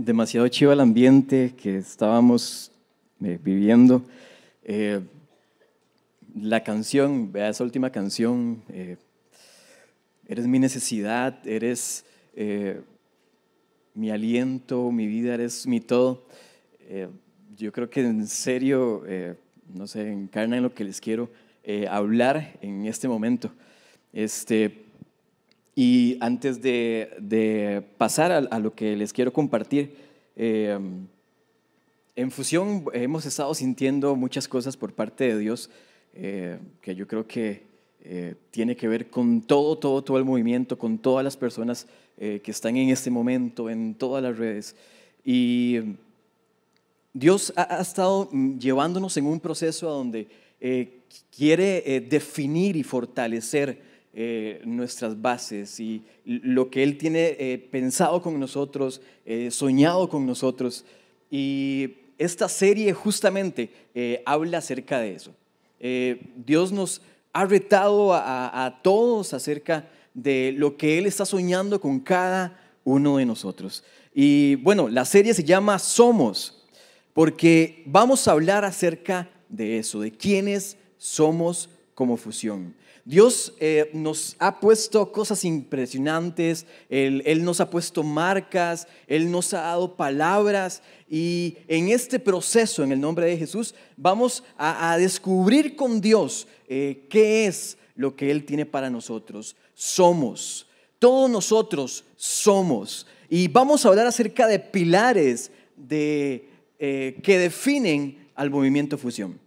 demasiado chivo el ambiente que estábamos viviendo. La canción, vea esa última canción, eres mi necesidad, eres mi aliento, mi vida, eres mi todo. Yo creo que en serio, no sé, encarna en lo que les quiero hablar en este momento. Y antes de pasar a lo que les quiero compartir, en Fusión hemos estado sintiendo muchas cosas por parte de Dios que yo creo que tiene que ver con todo el movimiento, con todas las personas que están en este momento, en todas las redes. Y Dios ha estado llevándonos en un proceso a donde quiere definir y fortalecer nuestras bases y lo que Él tiene pensado con nosotros, soñado con nosotros. Y esta serie justamente habla acerca de eso. Dios nos ha retado a todos acerca de lo que Él está soñando con cada uno de nosotros. Y bueno, la serie se llama Somos, porque vamos a hablar acerca de eso, de quiénes somos como Fusión. Dios nos ha puesto cosas impresionantes, Él nos ha puesto marcas, Él nos ha dado palabras, y en este proceso, en el nombre de Jesús, vamos a descubrir con Dios qué es lo que Él tiene para nosotros. Somos, todos nosotros somos, y vamos a hablar acerca de pilares que definen al movimiento Fusión.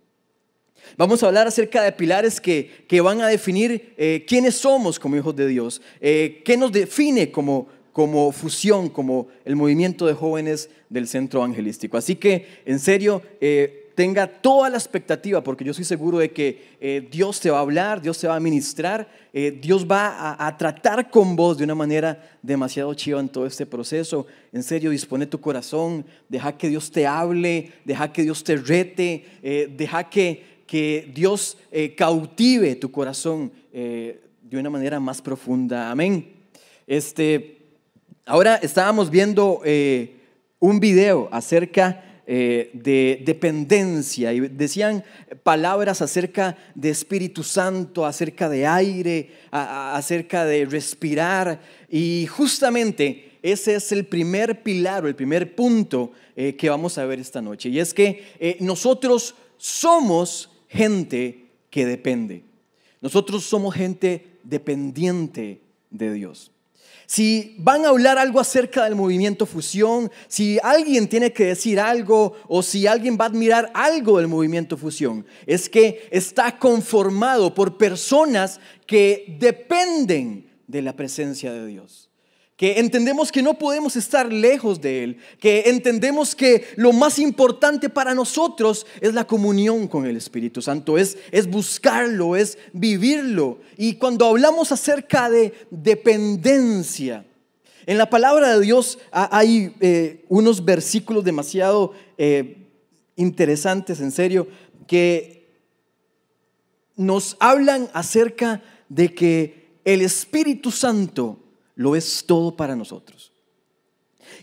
Vamos a hablar acerca de pilares que van a definir quiénes somos como hijos de Dios, qué nos define como Fusión, como el movimiento de jóvenes del Centro Evangelístico. Así que, en serio, tenga toda la expectativa, porque yo estoy seguro de que Dios te va a hablar, Dios te va a ministrar, Dios va a tratar con vos de una manera demasiado chiva en todo este proceso. En serio, dispone tu corazón, deja que Dios te hable, deja que Dios te rete, deja que Dios cautive tu corazón de una manera más profunda. Amén. Ahora estábamos viendo un video acerca de dependencia y decían palabras acerca de Espíritu Santo, acerca de aire, acerca de respirar, y justamente ese es el primer pilar o el primer punto que vamos a ver esta noche, y es que nosotros somos gente que depende. Nosotros somos gente dependiente de Dios. Si van a hablar algo acerca del movimiento Fusión, si alguien tiene que decir algo o si alguien va a admirar algo del movimiento Fusión, es que está conformado por personas que dependen de la presencia de Dios. Que entendemos que no podemos estar lejos de Él, que entendemos que lo más importante para nosotros es la comunión con el Espíritu Santo, es buscarlo, es vivirlo. Y cuando hablamos acerca de dependencia, en la palabra de Dios hay unos versículos demasiado interesantes, en serio, que nos hablan acerca de que el Espíritu Santo lo es todo para nosotros.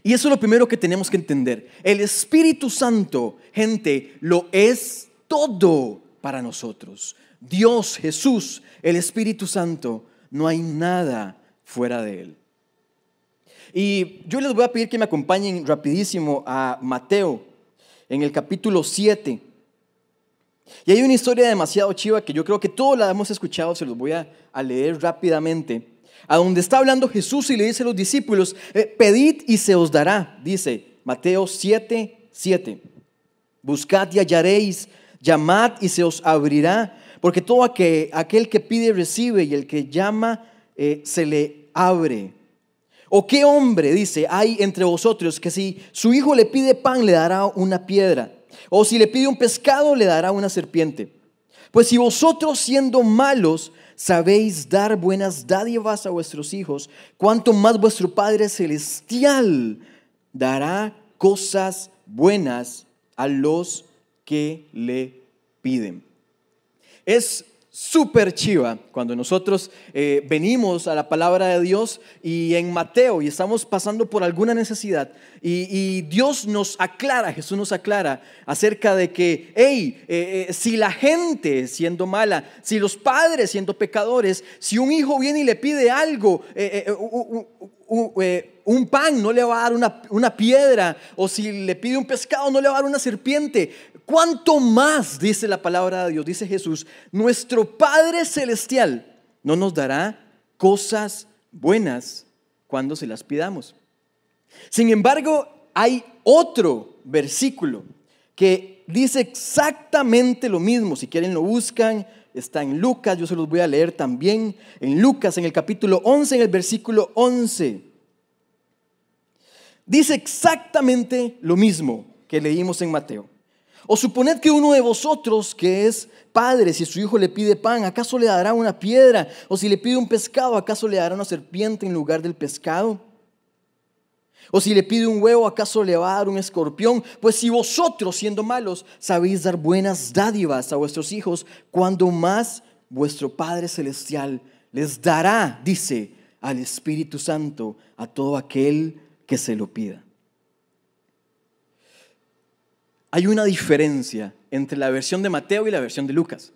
Y eso es lo primero que tenemos que entender. El Espíritu Santo, gente, lo es todo para nosotros. Dios, Jesús, el Espíritu Santo, no hay nada fuera de Él. Y yo les voy a pedir que me acompañen rapidísimo a Mateo, en el capítulo 7. Y hay una historia demasiado chiva que yo creo que todos la hemos escuchado, se los voy a leer rápidamente. A donde está hablando Jesús y le dice a los discípulos: pedid y se os dará, dice Mateo 7:7. Buscad y hallaréis, llamad y se os abrirá, porque todo aquel que pide recibe, y el que llama se le abre. ¿O qué hombre, dice, hay entre vosotros que si su hijo le pide pan le dará una piedra? ¿O si le pide un pescado le dará una serpiente? Pues si vosotros, siendo malos, sabéis dar buenas dádivas a vuestros hijos, cuánto más vuestro Padre Celestial dará cosas buenas a los que le piden. Es súper chiva cuando nosotros venimos a la palabra de Dios y en Mateo y estamos pasando por alguna necesidad y Dios nos aclara, Jesús nos aclara acerca de que, hey, si la gente siendo mala, si los padres siendo pecadores, si un hijo viene y le pide algo, un pan no le va a dar una piedra, o si le pide un pescado no le va a dar una serpiente. ¿Cuánto más, dice la palabra de Dios, dice Jesús, nuestro Padre Celestial no nos dará cosas buenas cuando se las pidamos? Sin embargo, hay otro versículo que dice exactamente lo mismo. Si quieren lo buscan, está en Lucas, yo se los voy a leer también. En Lucas, en el capítulo 11, en el versículo 11. Dice exactamente lo mismo que leímos en Mateo. O suponed que uno de vosotros que es padre, si su hijo le pide pan, ¿acaso le dará una piedra? O si le pide un pescado, ¿acaso le dará una serpiente en lugar del pescado? O si le pide un huevo, ¿acaso le va a dar un escorpión? Pues si vosotros, siendo malos, sabéis dar buenas dádivas a vuestros hijos, ¿cuándo más vuestro Padre Celestial les dará, dice, al Espíritu Santo a todo aquel que se lo pida? Hay una diferencia entre la versión de Mateo y la versión de Lucas.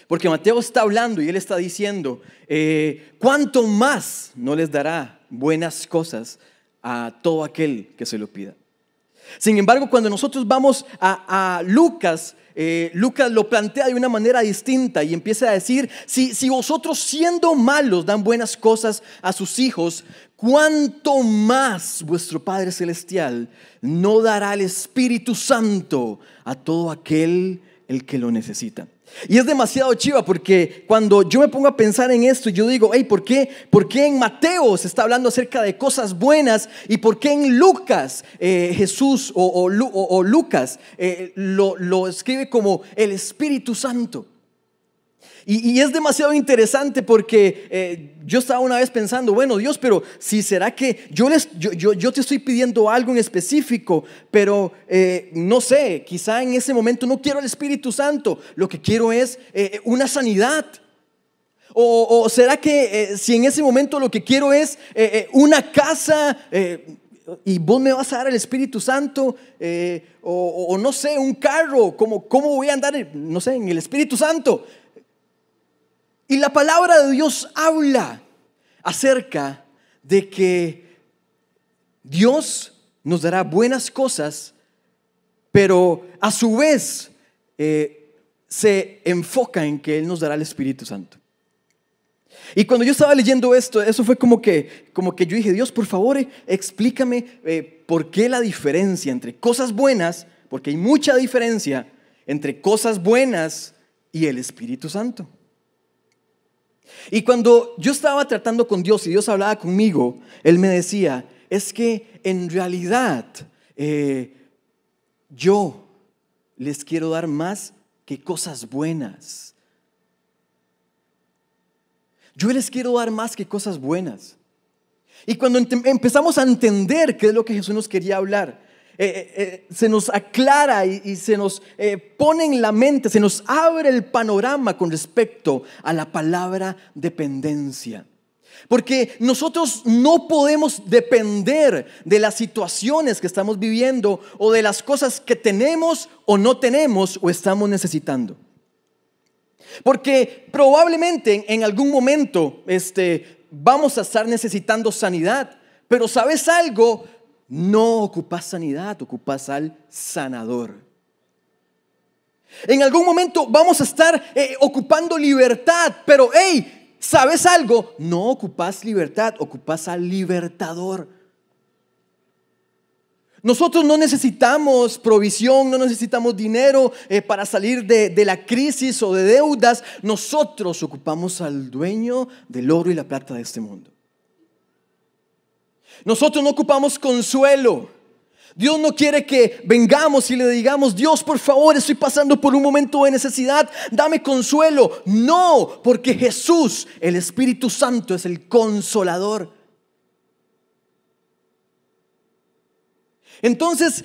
Porque Mateo está hablando y él está diciendo, ¿cuánto más no les dará buenas cosas a todo aquel que se lo pida? Sin embargo, cuando nosotros vamos a Lucas, Lucas lo plantea de una manera distinta y empieza a decir, si vosotros siendo malos dan buenas cosas a sus hijos, ¿cuánto más vuestro Padre Celestial no dará el Espíritu Santo a todo aquel el que lo necesita? Y es demasiado chiva porque cuando yo me pongo a pensar en esto, yo digo, hey, ¿por qué en Mateo se está hablando acerca de cosas buenas? ¿Y por qué en Lucas Jesús o Lucas lo escribe como el Espíritu Santo? Y es demasiado interesante porque yo estaba una vez pensando, bueno, Dios, pero si será que yo te estoy pidiendo algo en específico, pero no sé, quizá en ese momento no quiero el Espíritu Santo, lo que quiero es una sanidad. O será que si en ese momento lo que quiero es una casa y vos me vas a dar el Espíritu Santo, o no sé, un carro, ¿cómo voy a andar, no sé, en el Espíritu Santo? Y la palabra de Dios habla acerca de que Dios nos dará buenas cosas, pero a su vez se enfoca en que Él nos dará el Espíritu Santo. Y cuando yo estaba leyendo esto, eso fue como que yo dije, Dios, por favor, explícame por qué la diferencia entre cosas buenas, porque hay mucha diferencia entre cosas buenas y el Espíritu Santo. Y cuando yo estaba tratando con Dios y Dios hablaba conmigo, Él me decía, es que en realidad yo les quiero dar más que cosas buenas. Yo les quiero dar más que cosas buenas. Y cuando empezamos a entender qué es lo que Jesús nos quería hablar, se nos aclara y se nos pone en la mente, se nos abre el panorama con respecto a la palabra dependencia. Porque nosotros no podemos depender de las situaciones que estamos viviendo o de las cosas que tenemos o no tenemos o estamos necesitando. Porque probablemente en algún momento vamos a estar necesitando sanidad, pero ¿sabes algo? No ocupas sanidad, ocupas al sanador. En algún momento vamos a estar ocupando libertad, pero hey, ¿sabes algo? No ocupas libertad, ocupas al libertador. Nosotros no necesitamos provisión, no necesitamos dinero para salir de la crisis o de deudas. Nosotros ocupamos al dueño del oro y la plata de este mundo. Nosotros no ocupamos consuelo. Dios no quiere que vengamos y le digamos, Dios, por favor, estoy pasando por un momento de necesidad, dame consuelo. No, porque Jesús, el Espíritu Santo, es el consolador. Entonces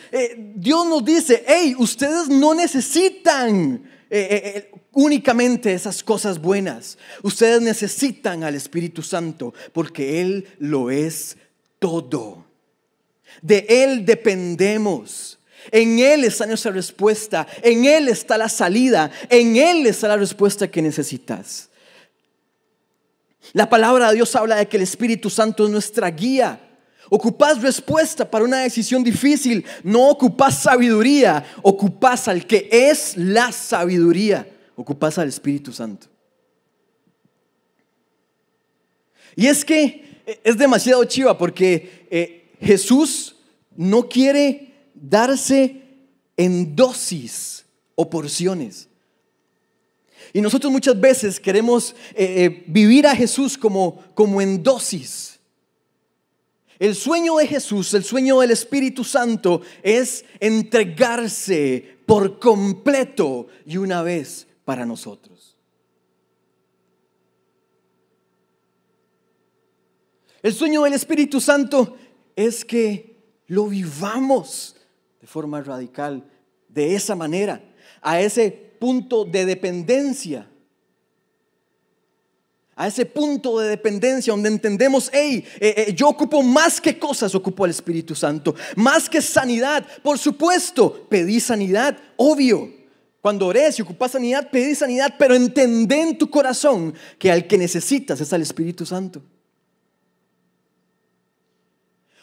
Dios nos dice, hey, ustedes no necesitan únicamente esas cosas buenas. Ustedes necesitan al Espíritu Santo porque Él lo es todo. De Él dependemos. En Él está nuestra respuesta. En Él está la salida. En Él está la respuesta que necesitas. La palabra de Dios habla de que el Espíritu Santo es nuestra guía. Ocupas respuesta para una decisión difícil. No ocupas sabiduría. Ocupas al que es la sabiduría. Ocupas al Espíritu Santo. Y es que es demasiado chiva porque Jesús no quiere darse en dosis o porciones. Y nosotros muchas veces queremos vivir a Jesús como en dosis. El sueño de Jesús, el sueño del Espíritu Santo es entregarse por completo y una vez para nosotros. El sueño del Espíritu Santo es que lo vivamos de forma radical, de esa manera, a ese punto de dependencia. A ese punto de dependencia donde entendemos, yo ocupo más que cosas, ocupo al Espíritu Santo. Más que sanidad, por supuesto, pedí sanidad, obvio. Cuando ores y ocupas sanidad, pedí sanidad, pero entendé en tu corazón que al que necesitas es al Espíritu Santo.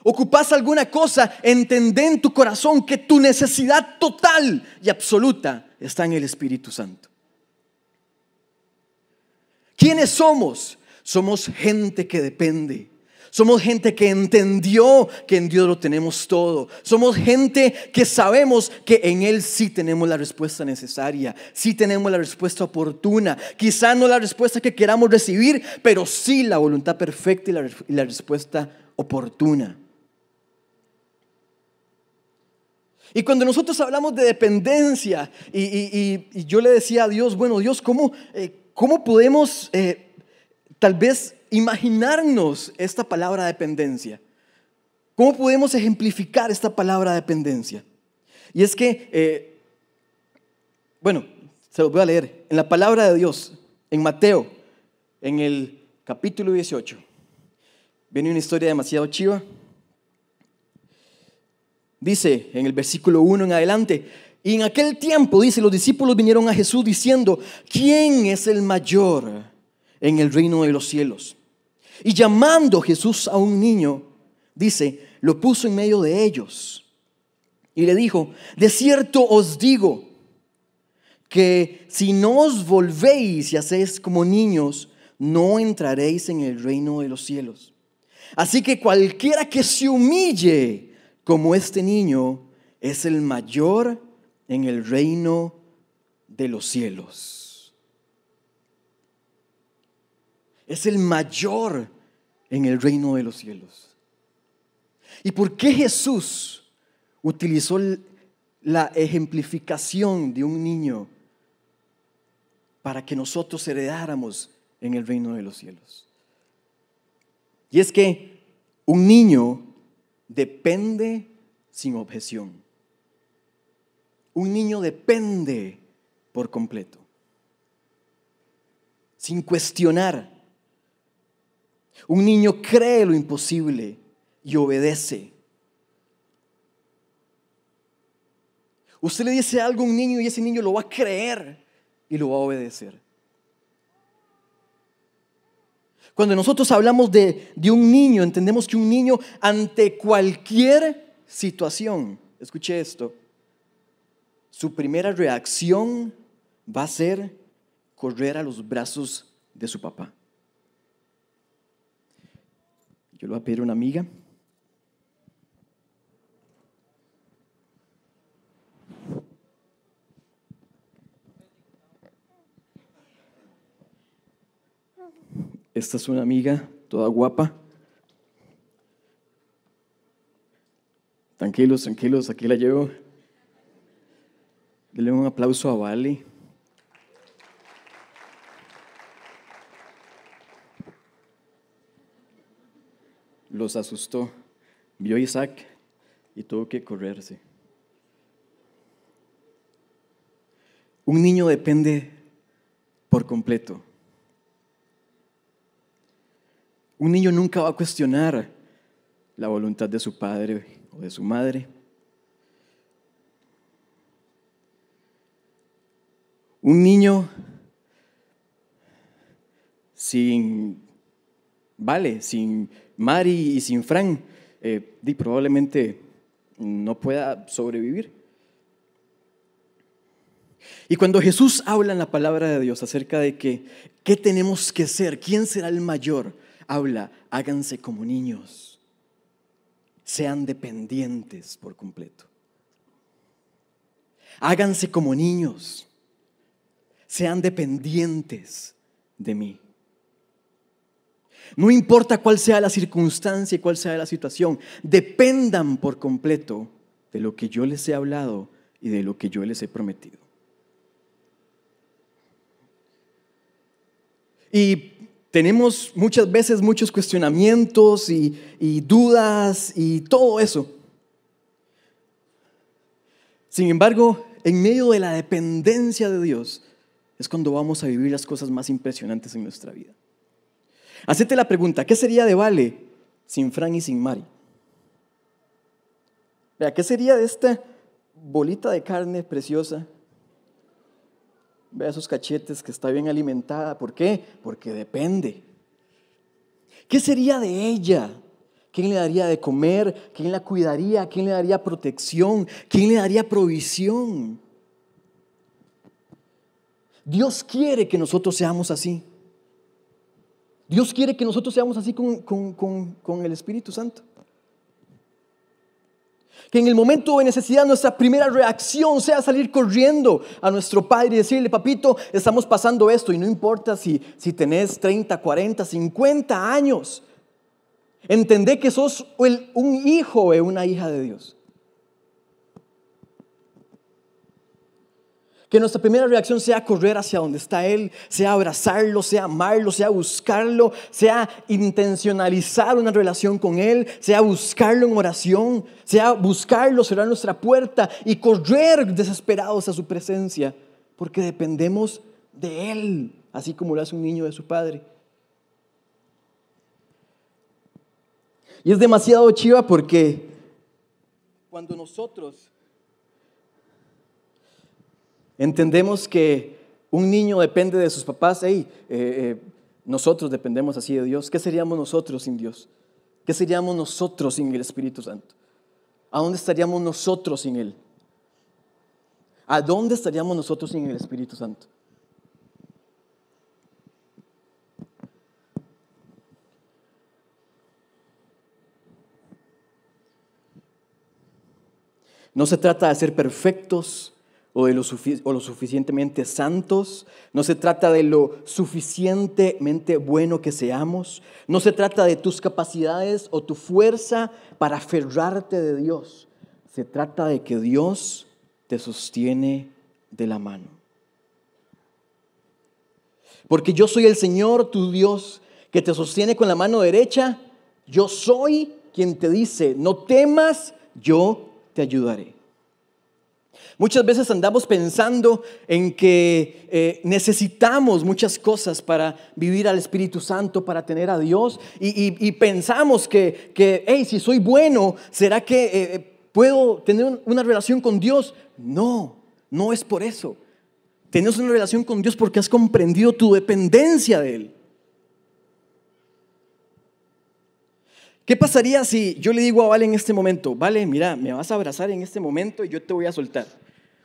Ocupas alguna cosa, entendé en tu corazón que tu necesidad total y absoluta está en el Espíritu Santo. ¿Quiénes somos? Somos gente que depende. Somos gente que entendió que en Dios lo tenemos todo. Somos gente que sabemos que en Él sí tenemos la respuesta necesaria. Sí tenemos la respuesta oportuna. Quizá no la respuesta que queramos recibir, pero sí la voluntad perfecta y la respuesta oportuna. Y cuando nosotros hablamos de dependencia, y yo le decía a Dios, bueno, Dios, ¿cómo podemos tal vez imaginarnos esta palabra dependencia? ¿Cómo podemos ejemplificar esta palabra dependencia? Y es que, se los voy a leer. En la palabra de Dios, en Mateo, en el capítulo 18, viene una historia demasiado chiva. Dice en el versículo 1 en adelante: y en aquel tiempo, dice, los discípulos vinieron a Jesús diciendo: ¿quién es el mayor en el reino de los cielos? Y llamando Jesús a un niño, dice, lo puso en medio de ellos y le dijo: de cierto os digo que si no os volvéis y hacéis como niños, no entraréis en el reino de los cielos. Así que cualquiera que se humille como este niño es el mayor en el reino de los cielos. Es el mayor en el reino de los cielos. ¿Y por qué Jesús utilizó la ejemplificación de un niño para que nosotros heredáramos en el reino de los cielos? Y es que un niño depende sin objeción. Un niño depende por completo, sin cuestionar. Un niño cree lo imposible y obedece. Usted le dice algo a un niño y ese niño lo va a creer y lo va a obedecer. Cuando nosotros hablamos de un niño, entendemos que un niño ante cualquier situación, escuche esto, su primera reacción va a ser correr a los brazos de su papá. Yo le voy a pedir a una amiga. Esta es una amiga toda guapa. Tranquilos, aquí la llevo. Denle un aplauso a Vale. Los asustó. Vio a Isaac y tuvo que correrse. Un niño depende por completo. Un niño nunca va a cuestionar la voluntad de su padre o de su madre. Un niño sin Mari y sin Fran, probablemente no pueda sobrevivir. Y cuando Jesús habla en la palabra de Dios acerca de qué tenemos que ser, quién será el mayor, habla, háganse como niños, sean dependientes por completo. Háganse como niños, sean dependientes de mí. No importa cuál sea la circunstancia y cuál sea la situación, dependan por completo de lo que yo les he hablado y de lo que yo les he prometido. Y tenemos muchas veces muchos cuestionamientos y dudas y todo eso. Sin embargo, en medio de la dependencia de Dios es cuando vamos a vivir las cosas más impresionantes en nuestra vida. Hacete la pregunta, ¿qué sería de Vale sin Fran y sin Mari? Vea, ¿qué sería de esta bolita de carne preciosa? Vea esos cachetes que está bien alimentada. ¿Por qué? Porque depende. ¿Qué sería de ella? ¿Quién le daría de comer? ¿Quién la cuidaría? ¿Quién le daría protección? ¿Quién le daría provisión? Dios quiere que nosotros seamos así. Dios quiere que nosotros seamos así con el Espíritu Santo. Que en el momento de necesidad nuestra primera reacción sea salir corriendo a nuestro Padre y decirle: papito, estamos pasando esto. Y no importa si tenés 30, 40, 50 años. Entendé que sos un hijo o una hija de Dios. Que nuestra primera reacción sea correr hacia donde está Él, sea abrazarlo, sea amarlo, sea buscarlo, sea intencionalizar una relación con Él, sea buscarlo en oración, sea buscarlo, cerrar nuestra puerta y correr desesperados a su presencia, porque dependemos de Él, así como lo hace un niño de su padre. Y es demasiado chiva porque cuando nosotros entendemos que un niño depende de sus papás, nosotros dependemos así de Dios. ¿Qué seríamos nosotros sin Dios? ¿Qué seríamos nosotros sin el Espíritu Santo? ¿A dónde estaríamos nosotros sin Él? ¿A dónde estaríamos nosotros sin el Espíritu Santo? No se trata de ser perfectos o lo suficientemente santos. No se trata de lo suficientemente bueno que seamos. No se trata de tus capacidades o tu fuerza para aferrarte de Dios. Se trata de que Dios te sostiene de la mano. Porque yo soy el Señor, tu Dios, que te sostiene con la mano derecha. Yo soy quien te dice: no temas, yo te ayudaré. Muchas veces andamos pensando en que necesitamos muchas cosas para vivir al Espíritu Santo, para tener a Dios, y pensamos que si soy bueno, ¿será que puedo tener una relación con Dios? No, no es por eso. Tienes una relación con Dios porque has comprendido tu dependencia de Él. ¿Qué pasaría si yo le digo a Vale en este momento: Vale, mira, me vas a abrazar en este momento y yo te voy a soltar?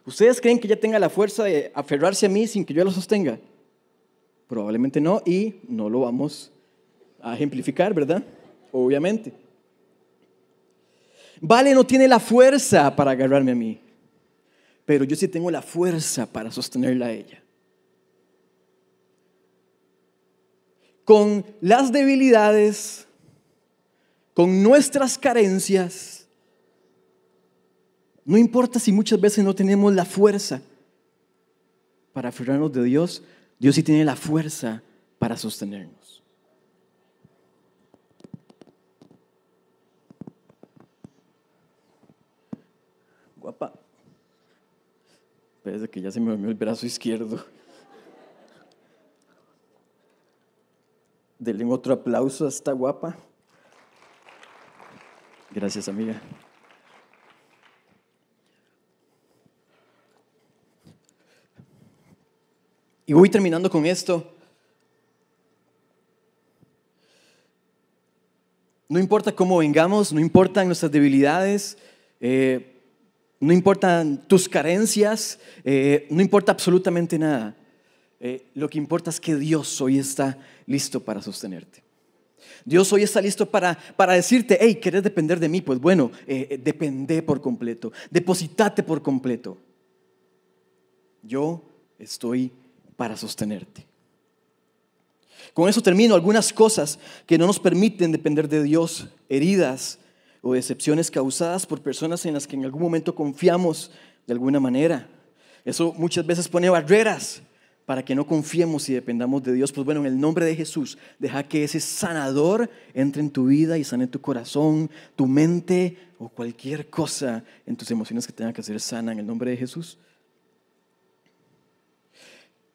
¿Ustedes creen que ella tenga la fuerza de aferrarse a mí sin que yo la sostenga? Probablemente no, y no lo vamos a ejemplificar, ¿verdad? Obviamente. Vale no tiene la fuerza para agarrarme a mí, pero yo sí tengo la fuerza para sostenerla a ella. Con las debilidades, con nuestras carencias, no importa si muchas veces no tenemos la fuerza para aferrarnos de Dios, Dios sí tiene la fuerza para sostenernos. Guapa. Parece que ya se me durmió el brazo izquierdo. Denle otro aplauso a esta guapa. Gracias, amiga. Y voy terminando con esto. No importa cómo vengamos, no importan nuestras debilidades, no importan tus carencias, no importa absolutamente nada. Lo que importa es que Dios hoy está listo para sostenerte. Dios hoy está listo para decirte: hey, ¿querés depender de mí? Pues bueno, depende por completo, depositate por completo. Yo estoy para sostenerte. Con eso termino. Algunas cosas que no nos permiten depender de Dios: heridas o decepciones causadas por personas en las que en algún momento confiamos de alguna manera. Eso muchas veces pone barreras para que no confiemos y dependamos de Dios. Pues bueno, en el nombre de Jesús, deja que ese sanador entre en tu vida y sane tu corazón, tu mente o cualquier cosa en tus emociones que tenga que ser sana en el nombre de Jesús.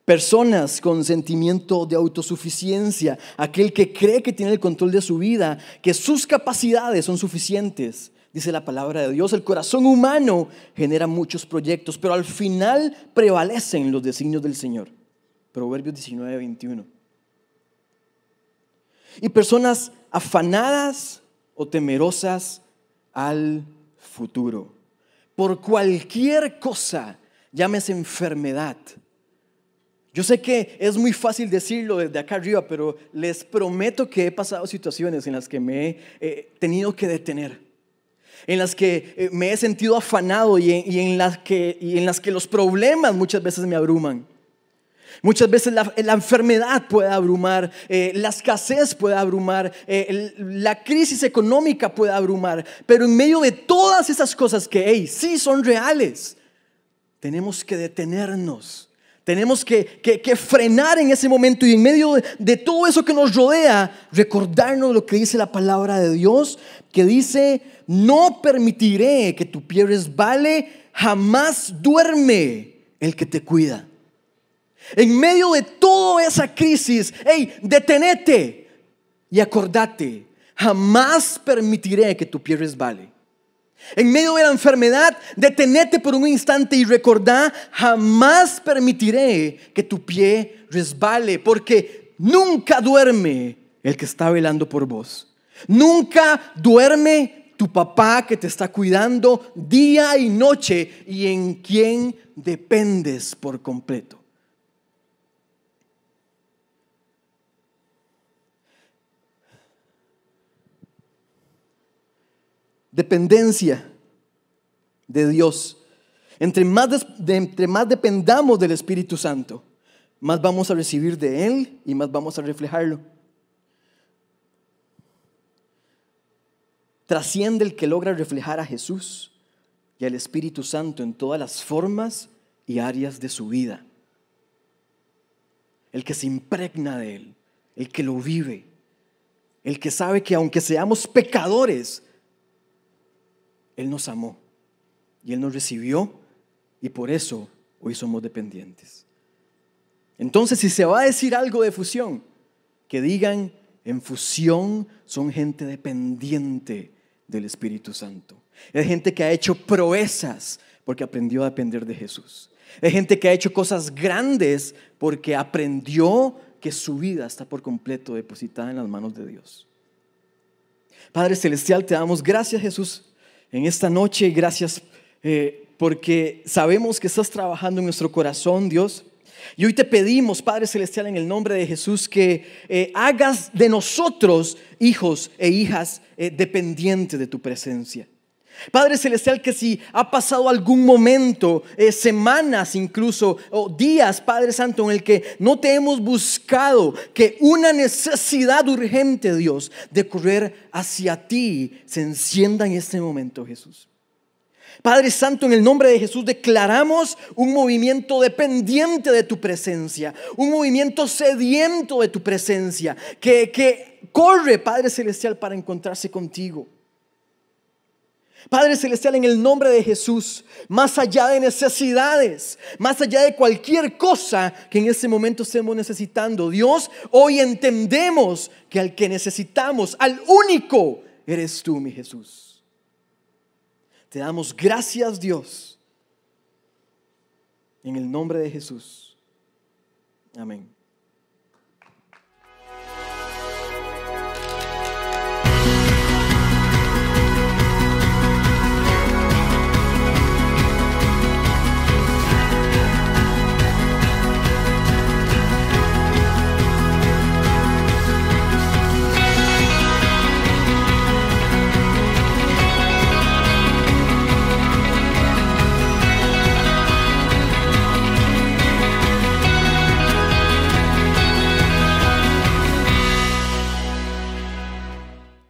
Personas con sentimiento de autosuficiencia, aquel que cree que tiene el control de su vida, que sus capacidades son suficientes. Dice la palabra de Dios: el corazón humano genera muchos proyectos, pero al final prevalecen los designios del Señor. Proverbios 19:21. Y personas afanadas o temerosas al futuro, por cualquier cosa, llámese enfermedad. Yo sé que es muy fácil decirlo desde acá arriba, pero les prometo que he pasado situaciones en las que me he tenido que detener, en las que me he sentido afanado y en las que los problemas muchas veces me abruman. Muchas veces la enfermedad puede abrumar, la escasez puede abrumar, la crisis económica puede abrumar, pero en medio de todas esas cosas que sí son reales, tenemos que detenernos. Tenemos que frenar en ese momento y en medio de todo eso que nos rodea, recordarnos lo que dice la palabra de Dios, que dice: no permitiré que tu pie resbale, jamás duerme el que te cuida. En medio de toda esa crisis, detenete y acordate: jamás permitiré que tu pie resbale. En medio de la enfermedad, detenete por un instante y recordá: jamás permitiré que tu pie resbale, porque nunca duerme el que está velando por vos. Nunca duerme tu papá que te está cuidando día y noche y en quien dependes por completo. Dependencia de Dios. Entre más dependamos del Espíritu Santo, más vamos a recibir de Él y más vamos a reflejarlo. Trasciende el que logra reflejar a Jesús y al Espíritu Santo en todas las formas y áreas de su vida. El que se impregna de Él, el que lo vive, el que sabe que aunque seamos pecadores, Él nos amó y Él nos recibió, y por eso hoy somos dependientes. Entonces, si se va a decir algo de Fusión, que digan: en Fusión son gente dependiente del Espíritu Santo. Es gente que ha hecho proezas porque aprendió a depender de Jesús. Es gente que ha hecho cosas grandes porque aprendió que su vida está por completo depositada en las manos de Dios. Padre Celestial, te damos gracias, Jesús, en esta noche. Gracias porque sabemos que estás trabajando en nuestro corazón, Dios. Y hoy te pedimos, Padre Celestial, en el nombre de Jesús, que hagas de nosotros hijos e hijas dependientes de tu presencia. Padre Celestial, que si ha pasado algún momento, semanas incluso, o días, Padre Santo, en el que no te hemos buscado, que una necesidad urgente, Dios, de correr hacia ti se encienda en este momento, Jesús. Padre Santo, en el nombre de Jesús declaramos un movimiento dependiente de tu presencia, un movimiento sediento de tu presencia, que corre, Padre Celestial, para encontrarse contigo. Padre Celestial, en el nombre de Jesús, más allá de necesidades, más allá de cualquier cosa que en este momento estemos necesitando, Dios, hoy entendemos que al que necesitamos, al único, eres tú, mi Jesús. Te damos gracias, Dios, en el nombre de Jesús. Amén.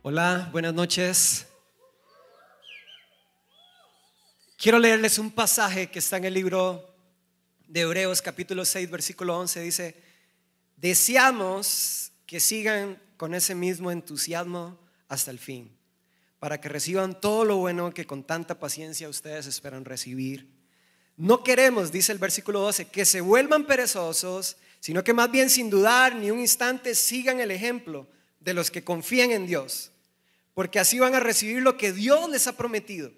Hola, buenas noches. Quiero leerles un pasaje que está en el libro de Hebreos capítulo 6 versículo 11. Dice: deseamos que sigan con ese mismo entusiasmo hasta el fin, para que reciban todo lo bueno que con tanta paciencia ustedes esperan recibir. No queremos, dice el versículo 12, que se vuelvan perezosos, sino que más bien sin dudar ni un instante sigan el ejemplo de los que confían en Dios, porque así van a recibir lo que Dios les ha prometido.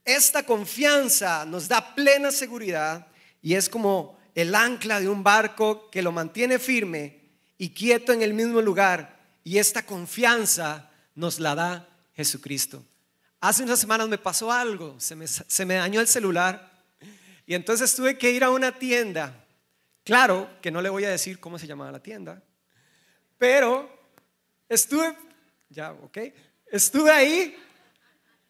Esta confianza nos da plena seguridad y es como el ancla de un barco que lo mantiene firme y quieto en el mismo lugar, y esta confianza nos la da Jesucristo. Hace unas semanas me pasó algo, se me dañó el celular y entonces tuve que ir a una tienda. Claro que no le voy a decir cómo se llamaba la tienda, pero estuve ahí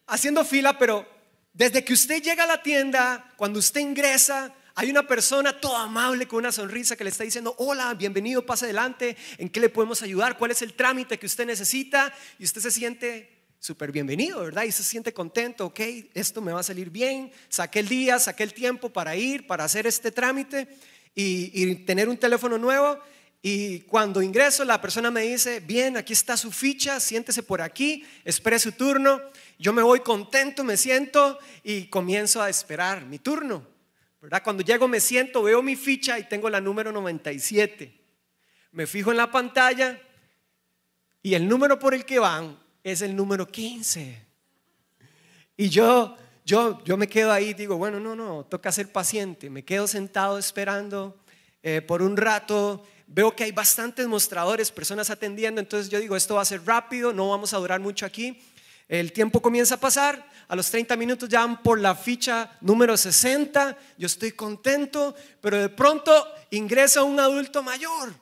haciendo fila. Pero desde que usted llega a la tienda, cuando usted ingresa, hay una persona toda amable con una sonrisa que le está diciendo: hola, bienvenido, pase adelante, ¿en qué le podemos ayudar? ¿Cuál es el trámite que usted necesita? Y usted se siente súper bienvenido, ¿verdad? Y se siente contento. Ok, esto me va a salir bien. Saqué el día, saqué el tiempo para ir, para hacer este trámite y tener un teléfono nuevo. Y cuando ingreso, la persona me dice: bien, aquí está su ficha, siéntese por aquí, espere su turno. Yo me voy contento, me siento y comienzo a esperar mi turno, ¿verdad? Cuando llego me siento, veo mi ficha y tengo la número 97. Me fijo en la pantalla y el número por el que van es el número 15. Y yo me quedo ahí, digo: bueno, no, toca ser paciente. Me quedo sentado esperando por un rato. Veo que hay bastantes mostradores, personas atendiendo. Entonces yo digo: esto va a ser rápido, no vamos a durar mucho aquí. El tiempo comienza a pasar. A los 30 minutos ya van por la ficha número 60. Yo estoy contento, pero de pronto ingresa un adulto mayor.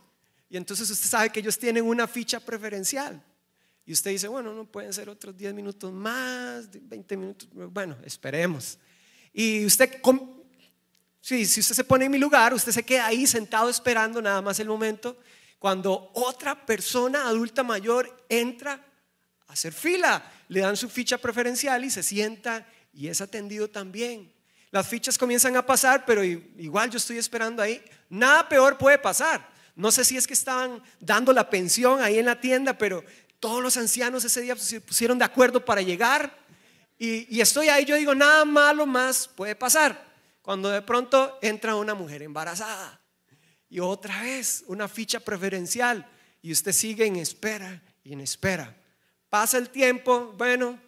Y entonces usted sabe que ellos tienen una ficha preferencial. Y usted dice: bueno, no pueden ser otros 10 minutos más, 20 minutos. Bueno, esperemos. Y usted... si usted se pone en mi lugar, usted se queda ahí sentado esperando nada más el momento cuando otra persona adulta mayor entra a hacer fila. Le dan su ficha preferencial y se sienta y es atendido también. Las fichas comienzan a pasar, pero igual yo estoy esperando ahí. Nada peor puede pasar. No sé si es que estaban dando la pensión ahí en la tienda, pero todos los ancianos ese día se pusieron de acuerdo para llegar y estoy ahí. Yo digo: nada malo más puede pasar. Cuando de pronto entra una mujer embarazada y otra vez una ficha preferencial y usted sigue en espera y en espera. Pasa el tiempo, bueno,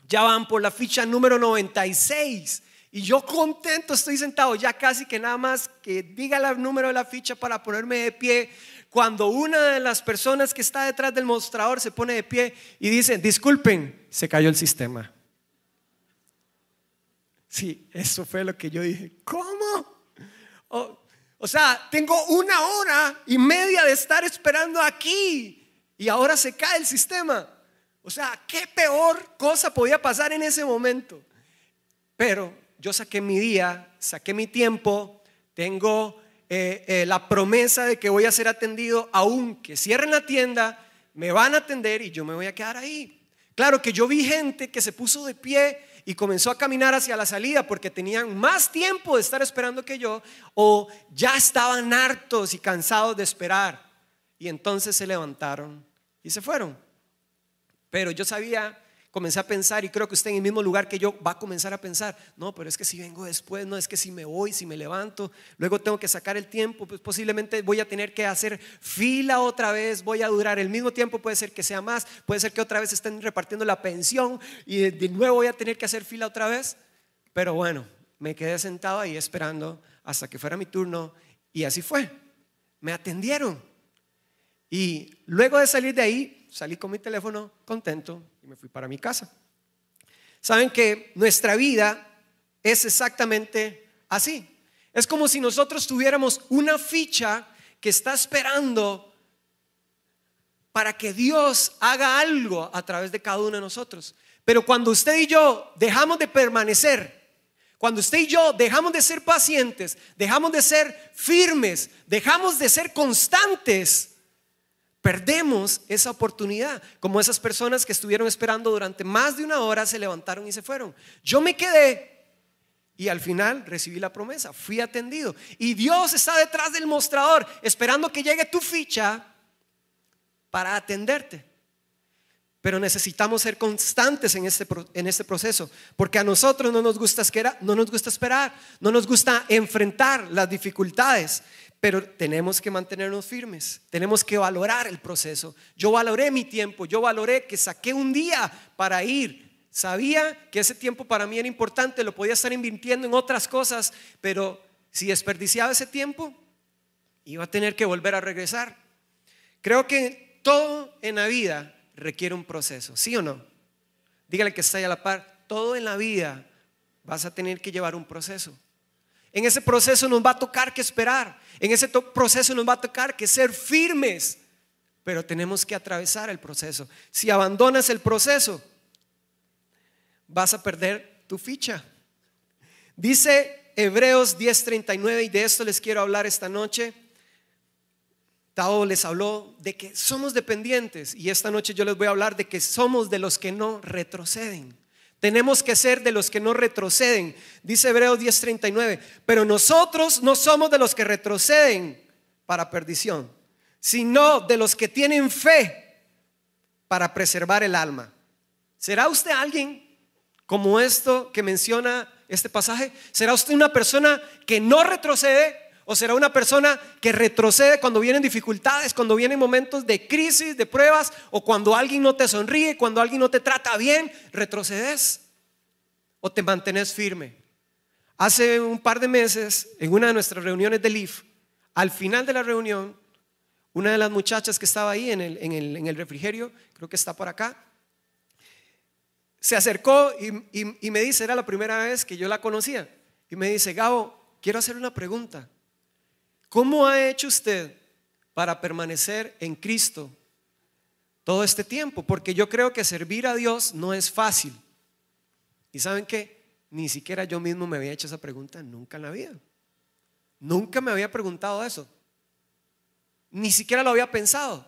ya van por la ficha número 96 y yo contento estoy sentado, ya casi que nada más que diga el número de la ficha para ponerme de pie, cuando una de las personas que está detrás del mostrador se pone de pie y dice: disculpen, se cayó el sistema. Sí, eso fue lo que yo dije. ¿Cómo? O sea, tengo 1 hora y media de estar esperando aquí y ahora se cae el sistema. O sea, ¿qué peor cosa podía pasar en ese momento? Pero yo saqué mi día, saqué mi tiempo. Tengo la promesa de que voy a ser atendido. Aunque cierren la tienda, me van a atender y yo me voy a quedar ahí. Claro que yo vi gente que se puso de pie y comenzó a caminar hacia la salida porque tenían más tiempo de estar esperando que yo, o ya estaban hartos y cansados de esperar, y entonces se levantaron y se fueron. Pero yo sabía comencé a pensar, y creo que usted en el mismo lugar que yo va a comenzar a pensar, no, pero es que si vengo después, no, es que si me voy, si me levanto, luego tengo que sacar el tiempo, pues posiblemente voy a tener que hacer fila otra vez, voy a durar el mismo tiempo, puede ser que sea más, puede ser que otra vez estén repartiendo la pensión y de nuevo voy a tener que hacer fila otra vez. Pero bueno, me quedé sentado ahí esperando hasta que fuera mi turno, y así fue, me atendieron. Y luego de salir de ahí, salí con mi teléfono contento y me fui para mi casa. Saben que nuestra vida es exactamente así. Es como si nosotros tuviéramos una ficha que está esperando para que Dios haga algo a través de cada uno de nosotros. Pero cuando usted y yo dejamos de permanecer, cuando usted y yo dejamos de ser pacientes, dejamos de ser firmes, dejamos de ser constantes, perdemos esa oportunidad, como esas personas que estuvieron esperando durante más de una hora, se levantaron y se fueron. Yo me quedé y al final recibí la promesa, fui atendido. Y Dios está detrás del mostrador esperando que llegue tu ficha para atenderte. Pero necesitamos ser constantes en este proceso, porque a nosotros no nos gusta esperar, no nos gusta enfrentar las dificultades. Pero tenemos que mantenernos firmes, tenemos que valorar el proceso. Yo valoré mi tiempo, yo valoré que saqué un día para ir. Sabía que ese tiempo para mí era importante, lo podía estar invirtiendo en otras cosas, pero si desperdiciaba ese tiempo, iba a tener que volver a regresar. Creo que todo en la vida requiere un proceso, ¿sí o no? Dígale que está ahí a la par, todo en la vida vas a tener que llevar un proceso. En ese proceso nos va a tocar que esperar, en ese proceso nos va a tocar que ser firmes, pero tenemos que atravesar el proceso. Si abandonas el proceso, vas a perder tu ficha. Dice Hebreos 10:39, y de esto les quiero hablar esta noche. Tao les habló de que somos dependientes, y esta noche yo les voy a hablar de que somos de los que no retroceden. Tenemos que ser de los que no retroceden. Dice Hebreos 10:39, pero nosotros no somos de los que retroceden para perdición, sino de los que tienen fe para preservar el alma. ¿Será usted alguien como esto que menciona este pasaje? ¿Será usted una persona que no retrocede? ¿O será una persona que retrocede cuando vienen dificultades, cuando vienen momentos de crisis, de pruebas, o cuando alguien no te sonríe, cuando alguien no te trata bien? ¿Retrocedes o te mantienes firme? Hace un par de meses, en una de nuestras reuniones de LIF, al final de la reunión, una de las muchachas que estaba ahí en el refrigerio, creo que está por acá, se acercó y me dice, era la primera vez que yo la conocía, y me dice: Gabo, quiero hacer una pregunta. ¿Cómo ha hecho usted para permanecer en Cristo todo este tiempo? Porque yo creo que servir a Dios no es fácil. ¿Y saben qué? Ni siquiera yo mismo me había hecho esa pregunta nunca en la vida. Nunca me había preguntado eso. Ni siquiera lo había pensado.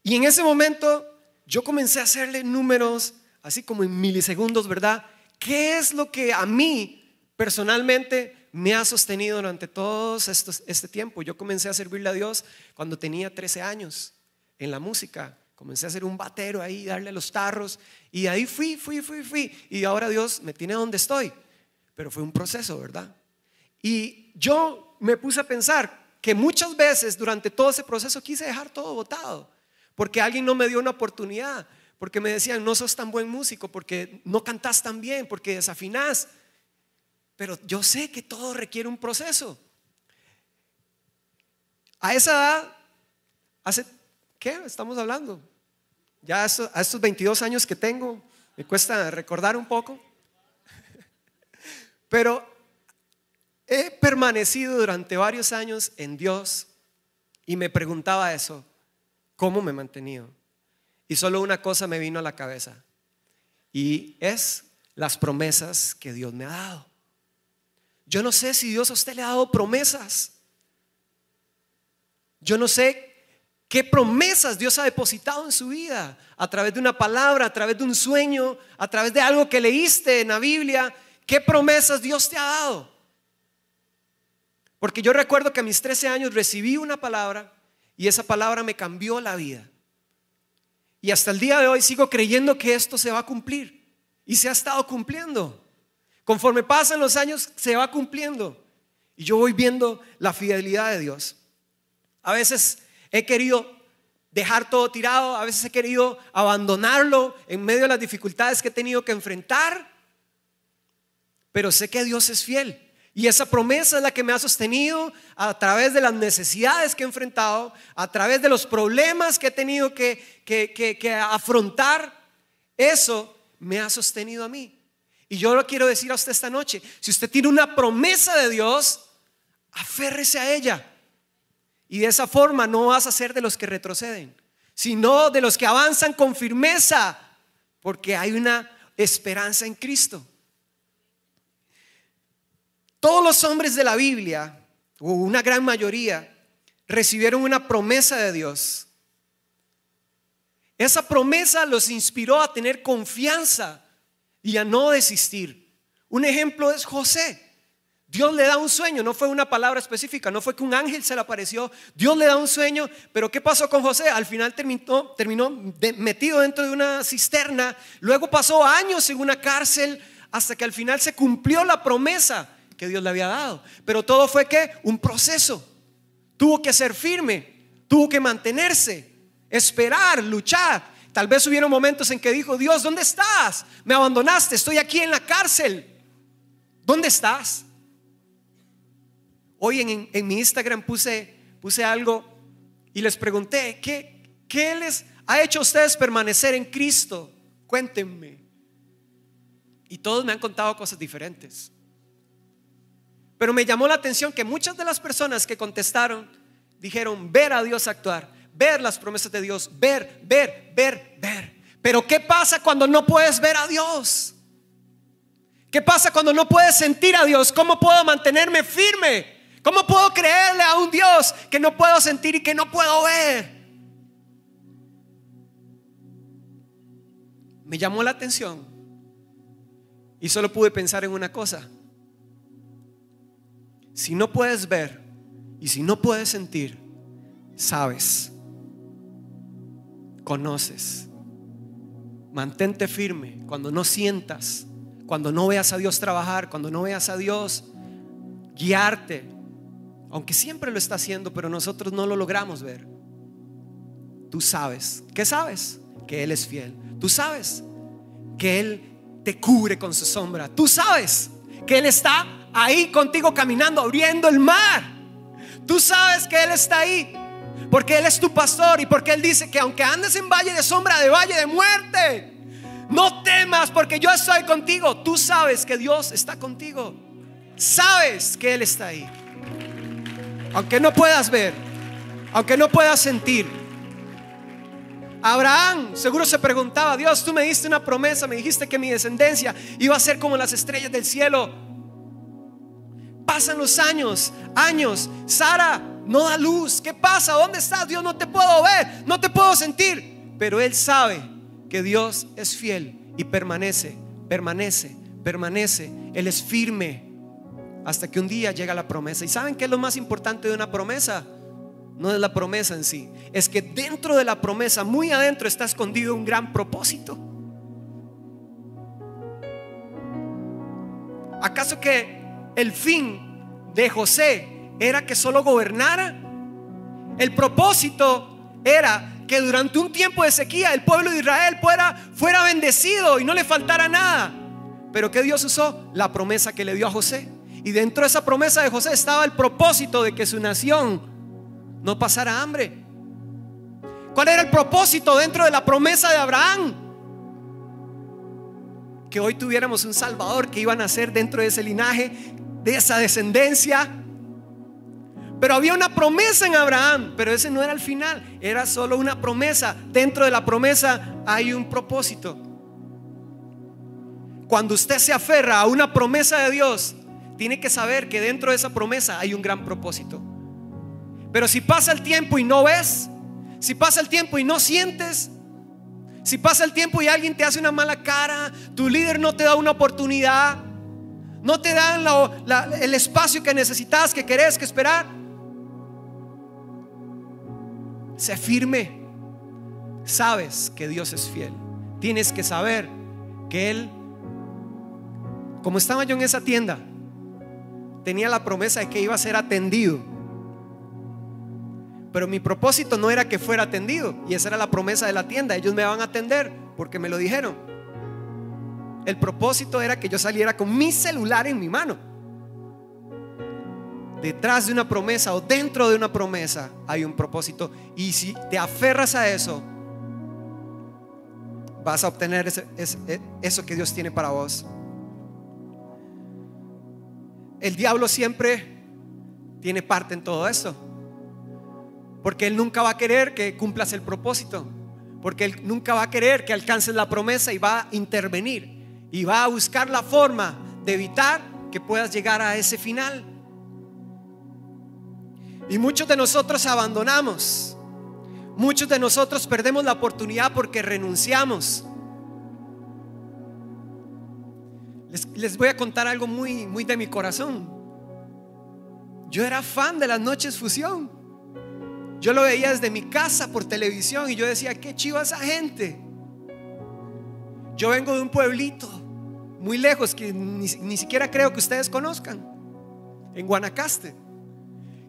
Y en ese momento yo comencé a hacerle números, así como en milisegundos, ¿verdad? ¿Qué es lo que a mí personalmente me ha sostenido durante todo este tiempo? Yo comencé a servirle a Dios cuando tenía 13 años en la música. Comencé a ser un batero ahí, darle a los tarros, y ahí fui, y ahora Dios me tiene donde estoy. Pero fue un proceso, ¿verdad? Y yo me puse a pensar que muchas veces durante todo ese proceso quise dejar todo botado, porque alguien no me dio una oportunidad, porque me decían: no sos tan buen músico, porque no cantás tan bien, porque desafinás. Pero yo sé que todo requiere un proceso. A esa edad, ¿hace qué estamos hablando? Ya a estos 22 años que tengo, me cuesta recordar un poco. Pero he permanecido durante varios años en Dios y me preguntaba eso: ¿cómo me he mantenido? Y solo una cosa me vino a la cabeza, y es las promesas que Dios me ha dado. Yo no sé si Dios a usted le ha dado promesas. Yo no sé qué promesas Dios ha depositado en su vida, a través de una palabra, a través de un sueño, a través de algo que leíste en la Biblia. ¿Qué promesas Dios te ha dado? Porque yo recuerdo que a mis 13 años recibí una palabra, y esa palabra me cambió la vida. Y hasta el día de hoy sigo creyendo que esto se va a cumplir. Y se ha estado cumpliendo. Conforme pasan los años se va cumpliendo. Y yo voy viendo la fidelidad de Dios. A veces he querido dejar todo tirado. A veces he querido abandonarlo en medio de las dificultades que he tenido que enfrentar. Pero sé que Dios es fiel. Y esa promesa es la que me ha sostenido a través de las necesidades que he enfrentado, a través de los problemas que he tenido que afrontar. Eso me ha sostenido a mí. Y yo lo quiero decir a usted esta noche: si usted tiene una promesa de Dios, aférrese a ella. Y de esa forma no vas a ser de los que retroceden, sino de los que avanzan con firmeza, porque hay una esperanza en Cristo. Todos los hombres de la Biblia, o una gran mayoría, recibieron una promesa de Dios. Esa promesa los inspiró a tener confianza y a no desistir. Un ejemplo es José. Dios le da un sueño, no fue una palabra específica, no fue que un ángel se le apareció. Dios le da un sueño, pero ¿qué pasó con José? Al final terminó metido dentro de una cisterna. Luego pasó años en una cárcel hasta que al final se cumplió la promesa que Dios le había dado. Pero todo fue ¿qué? Un proceso. Tuvo que ser firme, tuvo que mantenerse, esperar, luchar. Tal vez hubieron momentos en que dijo: Dios, ¿dónde estás? Me abandonaste, estoy aquí en la cárcel. ¿Dónde estás? Hoy en mi Instagram puse algo y les pregunté: ¿qué les ha hecho a ustedes permanecer en Cristo? Cuéntenme. Y todos me han contado cosas diferentes. Pero me llamó la atención que muchas de las personas que contestaron dijeron: ver a Dios actuar, ver las promesas de Dios, ver. Pero ¿qué pasa cuando no puedes ver a Dios? ¿Qué pasa cuando no puedes sentir a Dios? ¿Cómo puedo mantenerme firme? ¿Cómo puedo creerle a un Dios que no puedo sentir y que no puedo ver? Me llamó la atención y solo pude pensar en una cosa: si no puedes ver y si no puedes sentir, sabes, conoces. Mantente firme cuando no sientas, cuando no veas a Dios trabajar, cuando no veas a Dios guiarte, aunque siempre lo está haciendo, pero nosotros no lo logramos ver. Tú sabes. ¿Qué sabes? Que Él es fiel. Tú sabes que Él te cubre con su sombra. Tú sabes que Él está ahí contigo caminando, abriendo el mar. Tú sabes que Él está ahí porque Él es tu pastor y porque Él dice que aunque andes en valle de sombra, de valle de muerte, no temas porque yo estoy contigo. Tú sabes que Dios está contigo. Sabes que Él está ahí, aunque no puedas ver, aunque no puedas sentir. Abraham seguro se preguntaba: Dios, tú me diste una promesa, me dijiste que mi descendencia iba a ser como las estrellas del cielo. Pasan los años, Sara no da luz. ¿Qué pasa? ¿Dónde estás? Dios, no te puedo ver, no te puedo sentir. Pero él sabe que Dios es fiel y permanece. Él es firme hasta que un día llega la promesa. ¿Y saben qué es lo más importante de una promesa? No es la promesa en sí, es que dentro de la promesa, muy adentro, está escondido un gran propósito. ¿Acaso que el fin de José era que solo gobernara? El propósito era que durante un tiempo de sequía el pueblo de Israel fuera bendecido y no le faltara nada. Pero ¿qué Dios usó? La promesa que le dio a José. Y dentro de esa promesa de José estaba el propósito de que su nación no pasara hambre. ¿Cuál era el propósito dentro de la promesa de Abraham? Que hoy tuviéramos un Salvador que iba a nacer dentro de ese linaje, de esa descendencia. Pero había una promesa en Abraham, pero ese no era el final, era solo una promesa. Dentro de la promesa hay un propósito. Cuando usted se aferra a una promesa de Dios, tiene que saber que dentro de esa promesa hay un gran propósito. Pero si pasa el tiempo y no ves, si pasa el tiempo y no sientes, si pasa el tiempo y alguien te hace una mala cara, tu líder no te da una oportunidad, no te dan el espacio que necesitas, que querés, que esperar, sé firme, sabes que Dios es fiel. Tienes que saber que Él, como estaba yo en esa tienda, tenía la promesa de que iba a ser atendido. Pero mi propósito no era que fuera atendido, y esa era la promesa de la tienda. Ellos me van a atender porque me lo dijeron. El propósito era que yo saliera con mi celular en mi mano. Detrás de una promesa o dentro de una promesa hay un propósito, y si te aferras a eso, vas a obtener eso que Dios tiene para vos. El diablo siempre tiene parte en todo esto, porque él nunca va a querer que cumplas el propósito, porque él nunca va a querer que alcances la promesa, y va a intervenir y va a buscar la forma de evitar que puedas llegar a ese final. Y muchos de nosotros abandonamos, muchos de nosotros perdemos la oportunidad porque renunciamos. Les voy a contar algo muy, muy de mi corazón. Yo era fan de las Noches Fusión. Yo lo veía desde mi casa por televisión y yo decía: qué chiva esa gente. Yo vengo de un pueblito muy lejos que ni siquiera creo que ustedes conozcan, en Guanacaste.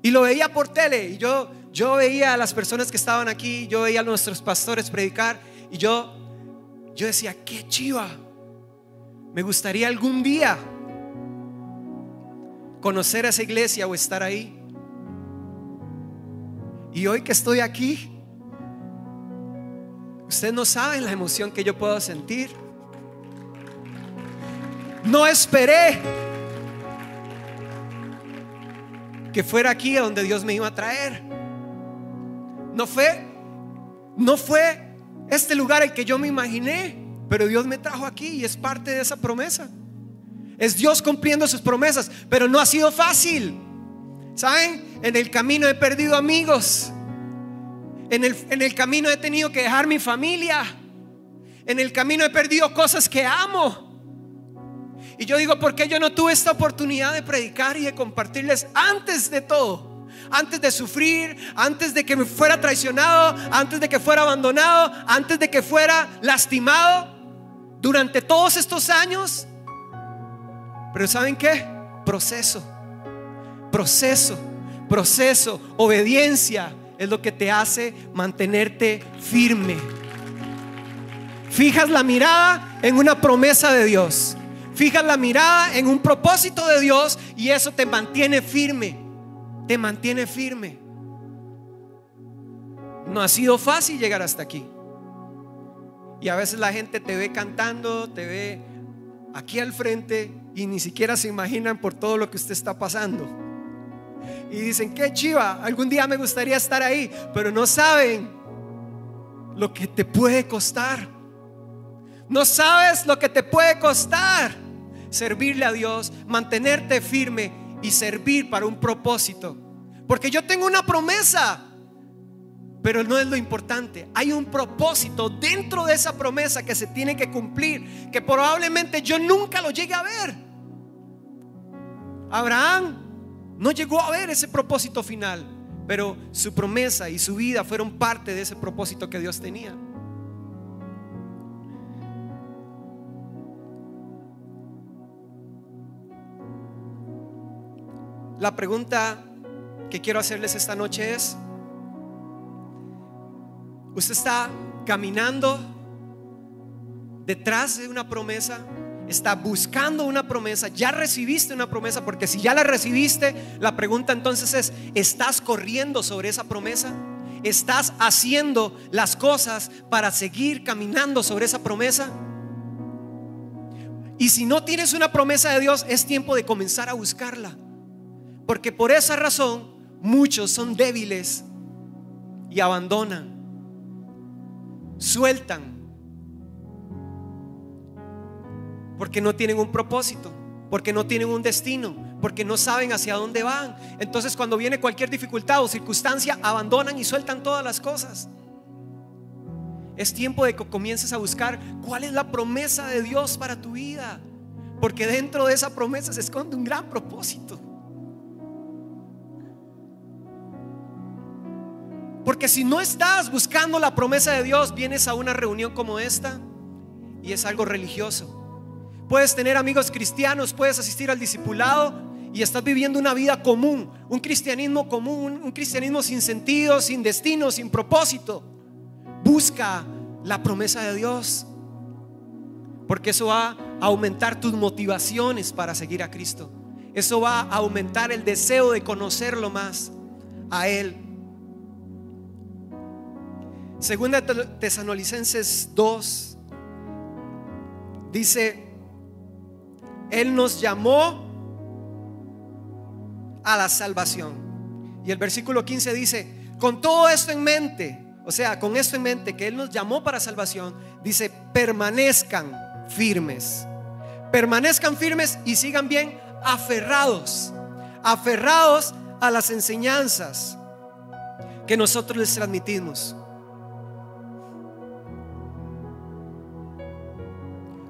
Y lo veía por tele, y yo veía a las personas que estaban aquí, yo veía a nuestros pastores predicar, y yo decía: qué chiva. Me gustaría algún día conocer a esa iglesia o estar ahí. Y hoy que estoy aquí, ustedes no saben la emoción que yo puedo sentir. No esperé que fuera aquí a donde Dios me iba a traer. No fue este lugar el que yo me imaginé, pero Dios me trajo aquí y es parte de esa promesa. Es Dios cumpliendo sus promesas, pero no ha sido fácil. ¿Saben? En el camino he perdido amigos. En el camino he tenido que dejar mi familia. En el camino he perdido cosas que amo. Y yo digo: ¿por qué yo no tuve esta oportunidad de predicar y de compartirles antes de todo? Antes de sufrir, antes de que me fuera traicionado, antes de que fuera abandonado, antes de que fuera lastimado durante todos estos años. Pero ¿saben qué? Proceso, obediencia es lo que te hace mantenerte firme. Fijas la mirada en una promesa de Dios, fijas la mirada en un propósito de Dios, y eso te mantiene firme. Te mantiene firme. No ha sido fácil llegar hasta aquí. Y a veces la gente te ve cantando, te ve aquí al frente y ni siquiera se imaginan por todo lo que usted está pasando. Y dicen: qué chiva, algún día me gustaría estar ahí. Pero no saben lo que te puede costar. No sabes lo que te puede costar servirle a Dios, mantenerte firme y servir para un propósito. Porque yo tengo una promesa, pero no es lo importante. Hay un propósito dentro de esa promesa que se tiene que cumplir, que probablemente yo nunca lo llegue a ver. Abraham no llegó a ver ese propósito final, pero su promesa y su vida fueron parte de ese propósito que Dios tenía. La pregunta que quiero hacerles esta noche es: ¿usted está caminando detrás de una promesa? ¿Está buscando una promesa? ¿Ya recibiste una promesa? Porque si ya la recibiste, la pregunta entonces es: ¿estás corriendo sobre esa promesa? ¿Estás haciendo las cosas para seguir caminando sobre esa promesa? Y si no tienes una promesa de Dios, es tiempo de comenzar a buscarla. Porque por esa razón muchos son débiles y abandonan, sueltan, porque no tienen un propósito, porque no tienen un destino, porque no saben hacia dónde van. Entonces cuando viene cualquier dificultad o circunstancia, abandonan y sueltan todas las cosas. Es tiempo de que comiences a buscar cuál es la promesa de Dios para tu vida, porque dentro de esa promesa se esconde un gran propósito. Porque si no estás buscando la promesa de Dios, vienes a una reunión como esta y es algo religioso. Puedes tener amigos cristianos, puedes asistir al discipulado y estás viviendo una vida común, un cristianismo sin sentido, sin destino, sin propósito. Busca la promesa de Dios, porque eso va a aumentar tus motivaciones para seguir a Cristo. Eso va a aumentar el deseo de conocerlo más a Él. Segunda Tesalonicenses 2 dice: Él nos llamó a la salvación. Y el versículo 15 dice: con todo esto en mente, o sea, con esto en mente, que Él nos llamó para salvación, dice: permanezcan firmes. Permanezcan firmes y sigan bien aferrados a las enseñanzas que nosotros les transmitimos.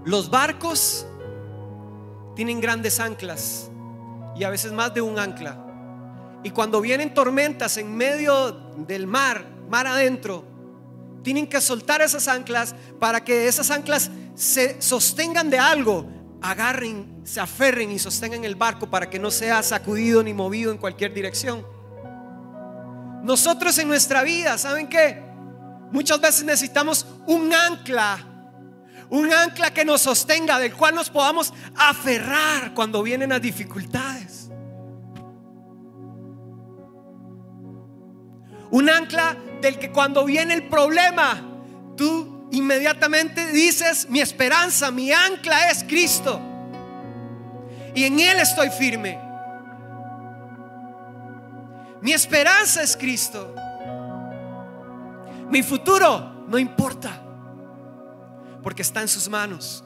Los barcos tienen grandes anclas y a veces más de un ancla. Y cuando vienen tormentas en medio del mar adentro, tienen que soltar esas anclas para que esas anclas se sostengan de algo, agarren, se aferren y sostengan el barco para que no sea sacudido ni movido en cualquier dirección. Nosotros en nuestra vida, ¿saben qué? Muchas veces necesitamos un ancla que nos sostenga, del cual nos podamos aferrar cuando vienen las dificultades. Un ancla del que cuando viene el problema, tú inmediatamente dices: mi esperanza, mi ancla es Cristo, y en Él estoy firme. Mi esperanza es Cristo. Mi futuro no importa, porque está en sus manos.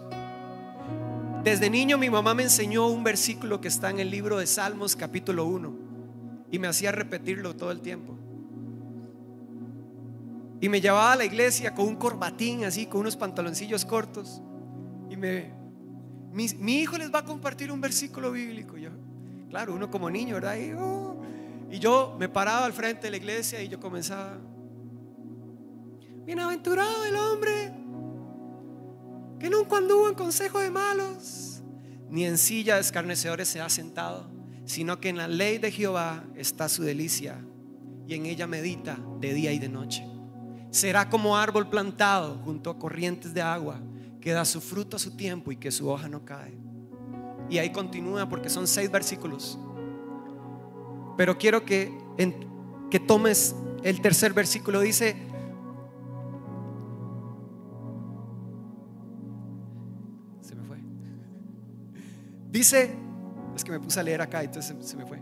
Desde niño mi mamá me enseñó un versículo que está en el libro de Salmos capítulo 1 y me hacía repetirlo todo el tiempo. Y me llevaba a la iglesia con un corbatín así, con unos pantaloncillos cortos, y mi hijo les va a compartir un versículo bíblico. Yo, claro, uno como niño, ¿verdad? Y yo me paraba al frente de la iglesia y yo comenzaba: bienaventurado el hombre que nunca anduvo en consejo de malos, ni en silla de escarnecedores se ha sentado, sino que en la ley de Jehová está su delicia, y en ella medita de día y de noche. Será como árbol plantado junto a corrientes de agua, que da su fruto a su tiempo y que su hoja no cae. Y ahí continúa, porque son 6 versículos. Pero quiero que tomes el tercer versículo. Dice: se me fue. Dice, es que me puse a leer acá, entonces se me fue.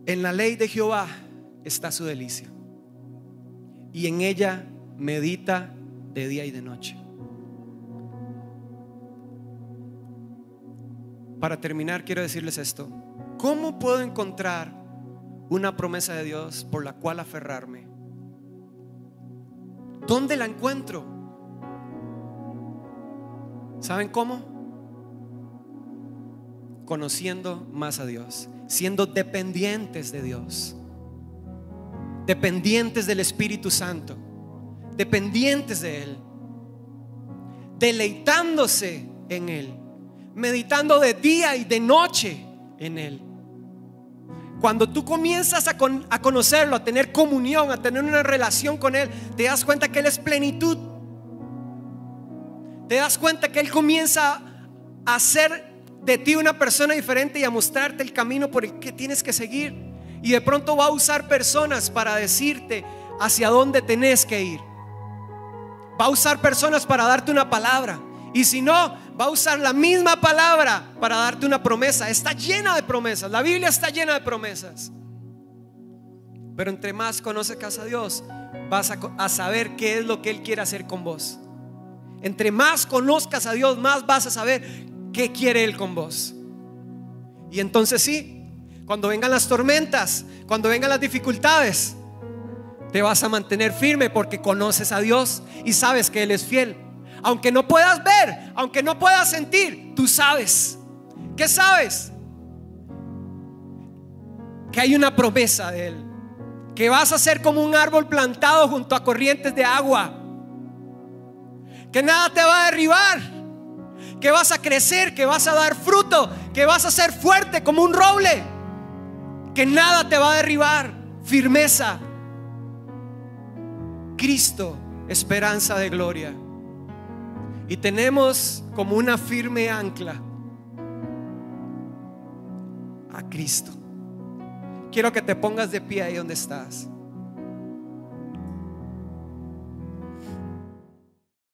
En la ley de Jehová está su delicia, y en ella medita de día y de noche. Para terminar, quiero decirles esto: ¿cómo puedo encontrar una promesa de Dios por la cual aferrarme? ¿Dónde la encuentro? ¿Saben cómo? Conociendo más a Dios, siendo dependientes de Dios, dependientes del Espíritu Santo, dependientes de Él, deleitándose en Él, meditando de día y de noche en Él. Cuando tú comienzas a conocerlo, a tener comunión, a tener una relación con Él, te das cuenta que Él es plenitud. Te das cuenta que Él comienza a hacer de ti una persona diferente y a mostrarte el camino por el que tienes que seguir. Y de pronto va a usar personas para decirte hacia dónde tenés que ir. Va a usar personas para darte una palabra. Y si no, va a usar la misma palabra para darte una promesa. Está llena de promesas. La Biblia está llena de promesas. Pero entre más conozcas a Dios, vas a saber qué es lo que Él quiere hacer con vos. Entre más conozcas a Dios, más vas a saber qué quiere Él con vos. Y entonces sí, cuando vengan las tormentas, cuando vengan las dificultades, te vas a mantener firme porque conoces a Dios y sabes que Él es fiel. Aunque no puedas ver, aunque no puedas sentir, tú sabes. ¿Qué sabes? que hay una promesa de Él, que vas a ser como un árbol plantado junto a corrientes de agua, que nada te va a derribar, que vas a crecer, que vas a dar fruto, que vas a ser fuerte como un roble, que nada te va a derribar. Firmeza. Cristo, esperanza de gloria. Y tenemos como una firme ancla a Cristo. Quiero que te pongas de pie ahí donde estás.